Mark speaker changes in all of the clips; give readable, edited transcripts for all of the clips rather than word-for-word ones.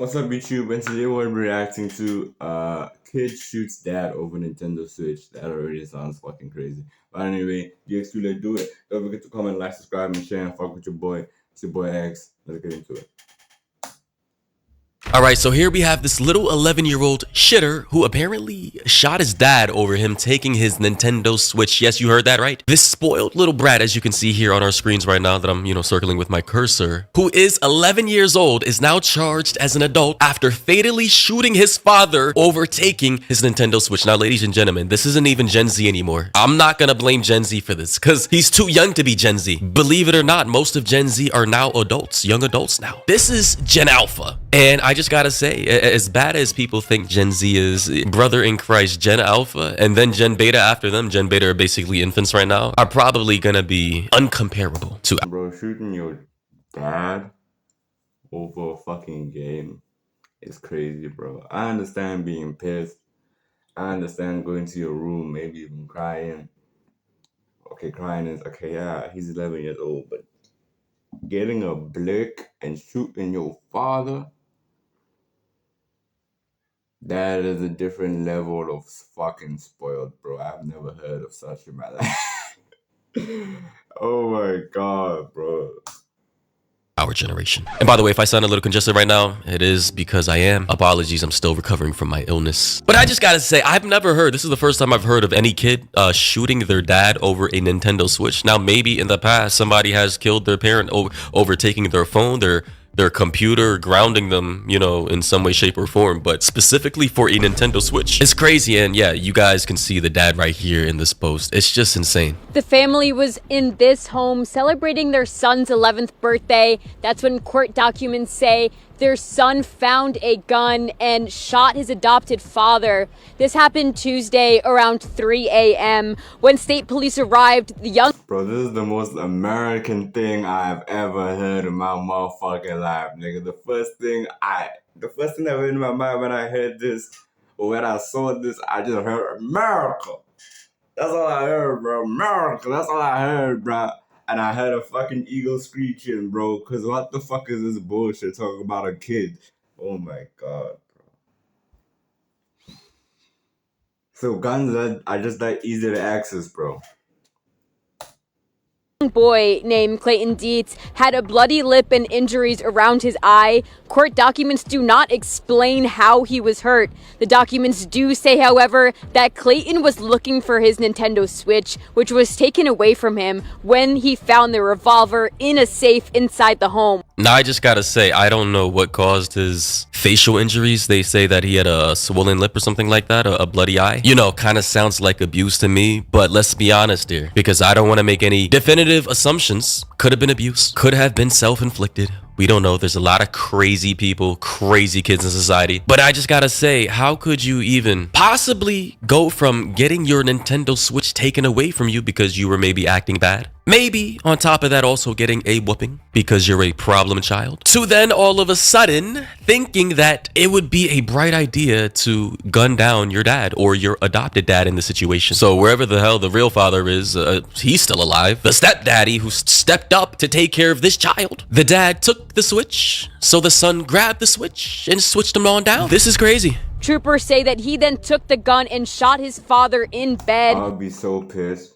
Speaker 1: What's up, YouTube? And today we're reacting to kid shoots dad over Nintendo Switch. That already sounds fucking crazy. But anyway, DX2, let's do it. Don't forget to comment, like, subscribe, and share, and fuck with your boy. It's your boy X. Let's get into it.
Speaker 2: Alright, so here we have this little 11-year-old shitter who apparently shot his dad over him taking his Nintendo Switch. Yes, you heard that right. This spoiled little brat, as you can see here on our screens right now that I'm, circling with my cursor, who is 11 years old, is now charged as an adult after fatally shooting his father over taking his Nintendo Switch. Now, ladies and gentlemen, this isn't even Gen Z anymore. I'm not gonna blame Gen Z for this, because he's too young to be Gen Z. Believe it or not, most of Gen Z are now adults, young adults now. This is Gen Alpha. And I just gotta say, as bad as people think Gen Z is, brother in Christ, Gen Alpha, and then Gen Beta after them, Gen Beta are basically infants right now, are probably gonna be uncomparable to...
Speaker 1: Bro, shooting your dad over a fucking game is crazy, bro. I understand being pissed. I understand going to your room, maybe even crying. Okay, crying is, okay, yeah, he's 11 years old, but getting a blick and shooting your father, that is a different level of fucking spoiled, bro. I've never heard of such in my life. Oh my god, bro.
Speaker 2: Our generation. And by the way, if I sound a little congested right now, it is because I am. Apologies, I'm still recovering from my illness. But I just gotta say, I've never heard, this is the first time I've heard of any kid shooting their dad over a Nintendo Switch. Now, maybe in the past, somebody has killed their parent over taking their phone, their computer, grounding them, in some way, shape, or form. But specifically for a Nintendo Switch, it's crazy. And yeah, you guys can see the dad right here in this post. It's just insane.
Speaker 3: The family was in this home celebrating their son's 11th birthday. That's when court documents say their son found a gun and shot his adopted father. This happened Tuesday around 3 a.m. When state police arrived, the young...
Speaker 1: Bro, this is the most American thing I've ever heard in my motherfucking life, nigga. The first thing that went in my mind when I heard this, or when I saw this, I just heard America. That's all I heard, bro. America. That's all I heard, bro. And I heard a fucking eagle screeching, bro. Cause what the fuck is this bullshit talking about a kid? Oh my god, bro. So guns are just that easy to access, bro.
Speaker 3: Boy named Clayton Dietz had a bloody lip and injuries around his eye. Court documents do not explain how he was hurt. The documents do say, however, that Clayton was looking for his Nintendo Switch, which was taken away from him when he found the revolver in a safe inside the home.
Speaker 2: Now, I just gotta say, I don't know what caused his facial injuries. They say that he had a swollen lip or something like that, a bloody eye. Kind of sounds like abuse to me, but let's be honest here, because I don't want to make any definitive assumptions. Could have been abuse, could have been self-inflicted. We don't know. There's a lot of crazy people, crazy kids in society. But I just gotta say, how could you even possibly go from getting your Nintendo Switch taken away from you because you were maybe acting bad? Maybe on top of that also getting a whooping because you're a problem child, to then all of a sudden thinking that it would be a bright idea to gun down your dad or your adopted dad in the situation. So wherever the hell the real father is, he's still alive. The stepdaddy who stepped up to take care of this child. The dad took the Switch, so the son grabbed the Switch and switched them on down. This is crazy.
Speaker 3: Troopers say that he then took the gun and shot his father in bed.
Speaker 1: I would be so pissed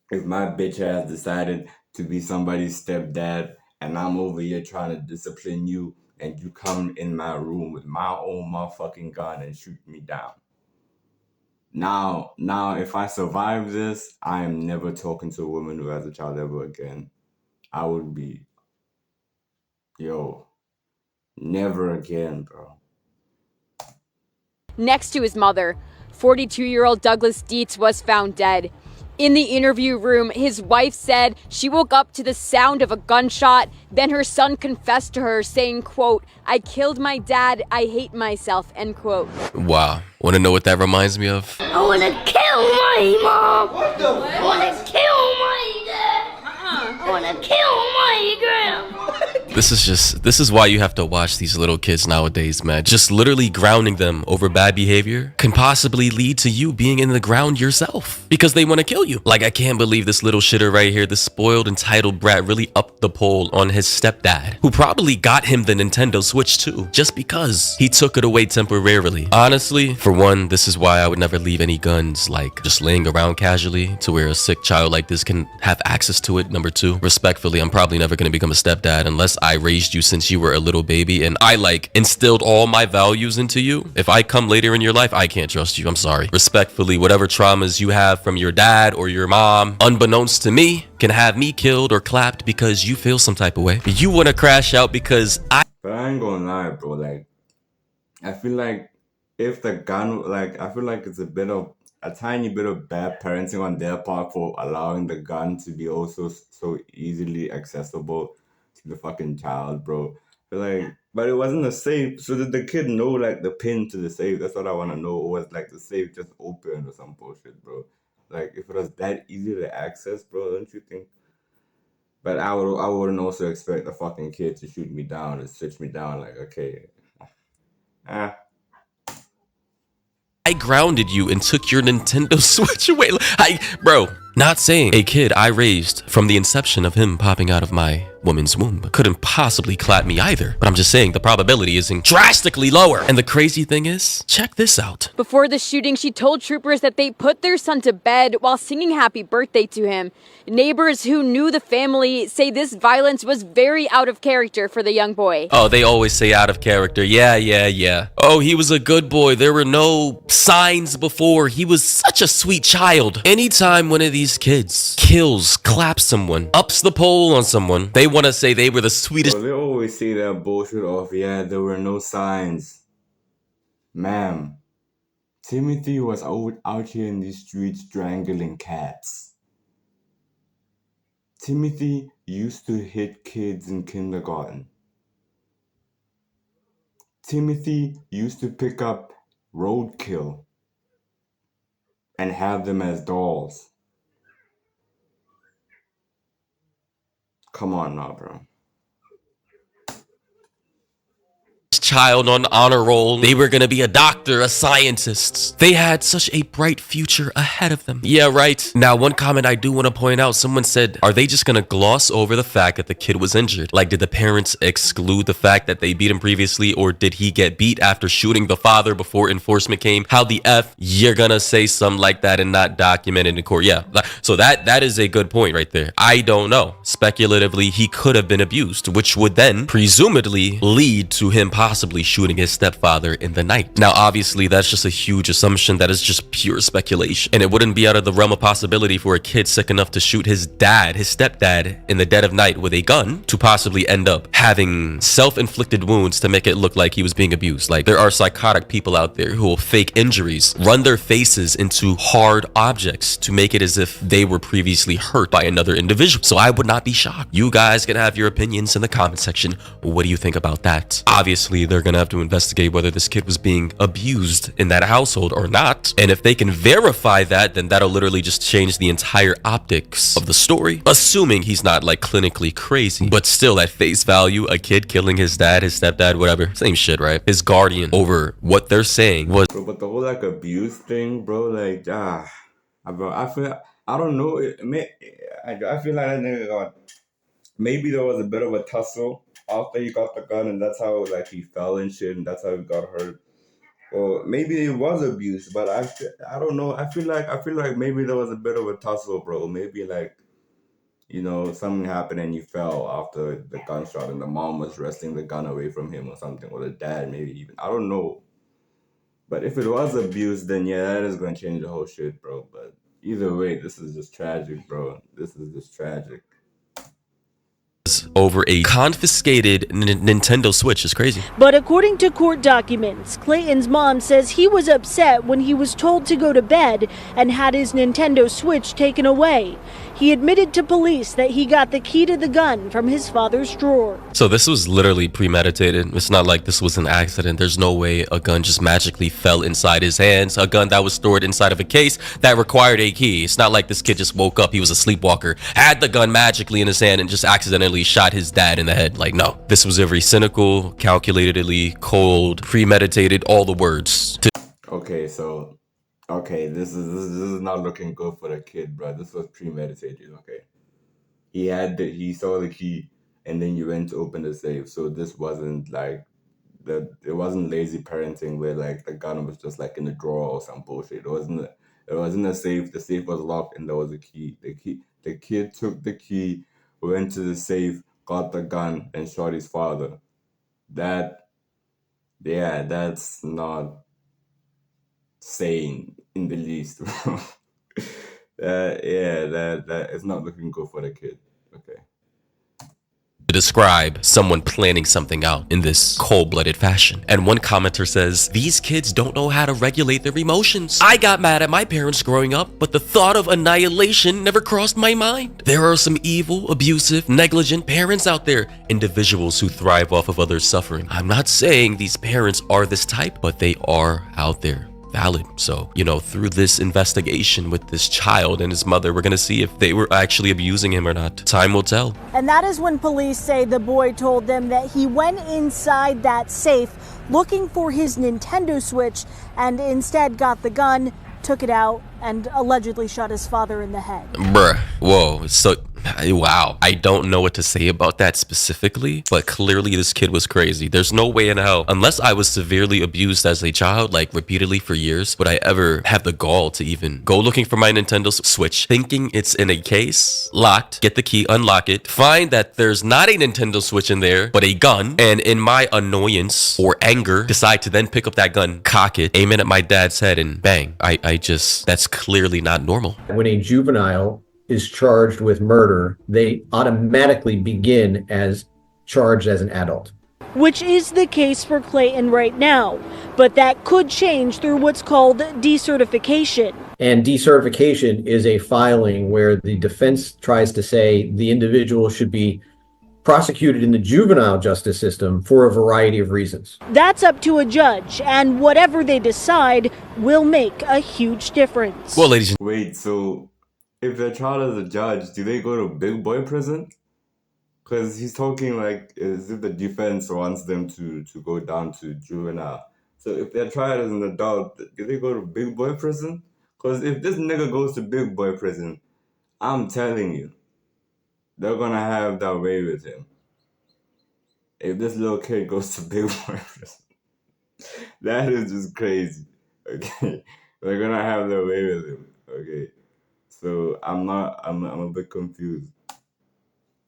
Speaker 1: if my bitch ass decided to be somebody's stepdad and I'm over here trying to discipline you and you come in my room with my own motherfucking gun and shoot me down. Now, if I survive this, I am never talking to a woman who has a child ever again. I would be, never again, bro.
Speaker 3: Next to his mother, 42-year-old Douglas Dietz was found dead. In the interview room, his wife said she woke up to the sound of a gunshot. Then her son confessed to her, saying, quote, "I killed my dad. I hate myself," end quote.
Speaker 2: Wow. Want to know what that reminds me of?
Speaker 4: I want to kill my mom. I want to kill my dad. I want to kill my grandma.
Speaker 2: This is why you have to watch these little kids nowadays, man. Just literally grounding them over bad behavior can possibly lead to you being in the ground yourself because they want to kill you. Like, I can't believe this little shitter right here, this spoiled entitled brat, really upped the pole on his stepdad, who probably got him the Nintendo Switch too, just because he took it away temporarily. Honestly, for one, this is why I would never leave any guns like just laying around casually to where a sick child like this can have access to it. Number two, respectfully, I'm probably never going to become a stepdad unless I raised you since you were a little baby and I like instilled all my values into you. If I come later in your life, I can't trust you. I'm sorry. Respectfully, whatever traumas you have from your dad or your mom, unbeknownst to me, can have me killed or clapped because you feel some type of way. You want to crash out because
Speaker 1: But I ain't gonna lie, bro. Like, I feel like if the gun, like, I feel like it's a tiny bit of bad parenting on their part for allowing the gun to be also so easily accessible to the fucking child, bro. But like, but it wasn't a safe. So did the kid know like the pin to the safe? That's what I want to know. Or was like the safe just open or some bullshit, bro? Like, if it was that easy to access, bro, don't you think? But I wouldn't also expect the fucking kid to shoot me down and switch me down. Like, okay,
Speaker 2: I grounded you and took your Nintendo Switch away. Bro, not saying a kid I raised from the inception of him popping out of my woman's womb couldn't possibly clap me either. But I'm just saying the probability is drastically lower. And the crazy thing is, check this out.
Speaker 3: Before the shooting, she told troopers that they put their son to bed while singing happy birthday to him. Neighbors who knew the family say this violence was very out of character for the young boy.
Speaker 2: Oh, they always say out of character. Yeah. Oh, he was a good boy. There were no signs before. He was such a sweet child. Anytime one of these kids kills, claps someone, ups the pole on someone, they want to say they were the sweetest.
Speaker 1: Well, they always say that bullshit of, yeah, there were no signs. Ma'am, Timothy was out here in these streets strangling cats. Timothy used to hit kids in kindergarten. Timothy used to pick up roadkill and have them as dolls. Come on now, bro.
Speaker 2: Child on honor roll. They were gonna be a doctor, a scientist. They had such a bright future ahead of them. Yeah, right. Now, one comment I do want to point out, someone said, are they just gonna gloss over the fact that the kid was injured? Like, did the parents exclude the fact that they beat him previously, or did he get beat after shooting the father before enforcement came? How the F you're gonna say something like that and not document it in court? Yeah, so that is a good point right there. I don't know. Speculatively, he could have been abused, which would then presumably lead to him possibly shooting his stepfather in the night. Now, obviously, that's just a huge assumption. That is just pure speculation. And it wouldn't be out of the realm of possibility for a kid sick enough to shoot his stepdad, in the dead of night with a gun to possibly end up having self-inflicted wounds to make it look like he was being abused. Like, there are psychotic people out there who will fake injuries, run their faces into hard objects to make it as if they were previously hurt by another individual. So I would not be shocked. You guys can have your opinions in the comment section. What do you think about that? Obviously, they're gonna have to investigate whether this kid was being abused in that household or not. And if they can verify that, then that'll literally just change the entire optics of the story. Assuming he's not like clinically crazy. But still, at face value, a kid killing his dad, his stepdad, whatever, same shit, right? His guardian over what they're saying was.
Speaker 1: Bro, but the whole like abuse thing, bro, like, bro, I don't know. I feel like that nigga maybe there was a bit of a tussle after he got the gun, and that's how like he fell and shit, and that's how he got hurt. Or maybe it was abuse, but I don't know. I feel like maybe there was a bit of a tussle, bro. Maybe like, you know, something happened and he fell after the gunshot, and the mom was wresting the gun away from him or something, or the dad maybe even. I don't know. But if it was abuse, then yeah, that is gonna change the whole shit, bro. But either way, this is just tragic, bro. This is just tragic.
Speaker 2: Over a confiscated Nintendo Switch is crazy.
Speaker 5: But according to court documents, Clayton's mom says he was upset when he was told to go to bed and had his Nintendo Switch taken away. He admitted to police that he got the key to the gun from his father's drawer.
Speaker 2: So this was literally premeditated. It's not like this was an accident. There's no way a gun just magically fell inside his hands. A gun that was stored inside of a case that required a key. It's not like this kid just woke up, he was a sleepwalker, had the gun magically in his hand and just accidentally shot shot his dad in the head. Like, no, this was a very cynical, calculatedly cold, premeditated, all the words.
Speaker 1: Okay, so this is not looking good for the kid, bro. This was premeditated. Okay, he saw the key, and then you went to open the safe. So this wasn't like it wasn't lazy parenting where like the gun was just like in the drawer or some bullshit. It wasn't a safe. The safe was locked and there was a key. The kid took the key, went to the safe, got the gun, and shot his father. That's not sane in the least. That it's not looking good for the kid. Okay.
Speaker 2: To describe someone planning something out in this cold-blooded fashion. And one commenter says, these kids don't know how to regulate their emotions. I got mad at my parents growing up, but the thought of annihilation never crossed my mind. There are some evil, abusive, negligent parents out there, individuals who thrive off of others' suffering. I'm not saying these parents are this type, but they are out there. Valid. So, through this investigation with this child and his mother, we're gonna see if they were actually abusing him or not. Time will tell.
Speaker 5: And that is when police say the boy told them that he went inside that safe looking for his Nintendo Switch and instead got the gun, took it out, and allegedly shot his father in the head.
Speaker 2: Bruh. Whoa. So, wow. I don't know what to say about that specifically, but clearly this kid was crazy. There's no way in hell, unless I was severely abused as a child, like repeatedly for years, would I ever have the gall to even go looking for my Nintendo Switch, thinking it's in a case, locked, get the key, unlock it, find that there's not a Nintendo Switch in there, but a gun, and in my annoyance or anger, decide to then pick up that gun, cock it, aim it at my dad's head, and bang. That's clearly not normal.
Speaker 6: When a juvenile is charged with murder, they automatically begin as charged as an adult.
Speaker 5: Which is the case for Clayton right now, but that could change through what's called decertification.
Speaker 6: And decertification is a filing where the defense tries to say the individual should be prosecuted in the juvenile justice system for a variety of reasons.
Speaker 5: That's up to a judge, and whatever they decide will make a huge difference.
Speaker 2: Well, ladies and
Speaker 1: Wait, so if the child is a judge, do they go to big boy prison? Because he's talking like as if the defense wants them to go down to juvenile. So if they're tried as an adult, do they go to big boy prison? Because if this nigga goes to big boy prison, I'm telling you, they're gonna have that way with him. If this little kid goes to big boy prison, that is just crazy. Okay, they're gonna have their way with him. Okay, so I'm a bit confused.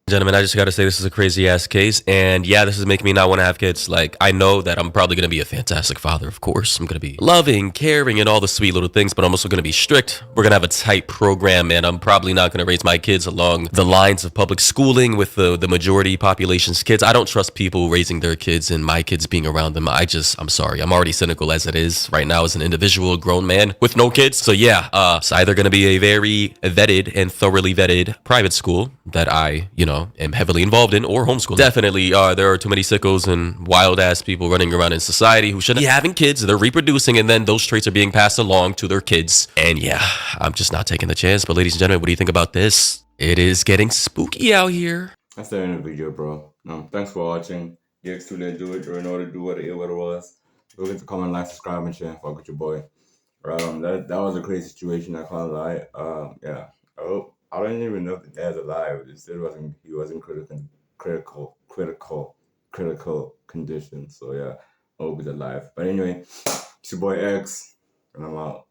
Speaker 2: gentlemen, I just gotta say this is a crazy ass case, and yeah, this is making me not want to have kids. Like, I know that I'm probably gonna be a fantastic father, of course. I'm gonna be loving, caring, and all the sweet little things, but I'm also gonna be strict. We're gonna have a tight program, and I'm probably not gonna raise my kids along the lines of public schooling with the majority population's kids. I don't trust people raising their kids and my kids being around them. I'm sorry, I'm already cynical as it is right now as an individual grown man with no kids. So yeah, it's either gonna be a very vetted and thoroughly vetted private school that I, am heavily involved in, or homeschool. Definitely, there are too many sickos and wild ass people running around in society who shouldn't be having kids. They're reproducing, and then those traits are being passed along to their kids. And yeah, I'm just not taking the chance. But ladies and gentlemen, what do you think about this? It is getting spooky out here.
Speaker 1: That's the end of the video, bro. No, thanks for watching. DX2 didn't do it, or know to do what it was. Don't forget to comment, like, subscribe, and share. Fuck with your boy. Right, that was a crazy situation. I can't lie. Yeah. I don't even know if the dad's alive. It said he wasn't critical condition. So yeah, I hope he's alive. But anyway, it's your boy X, and I'm out.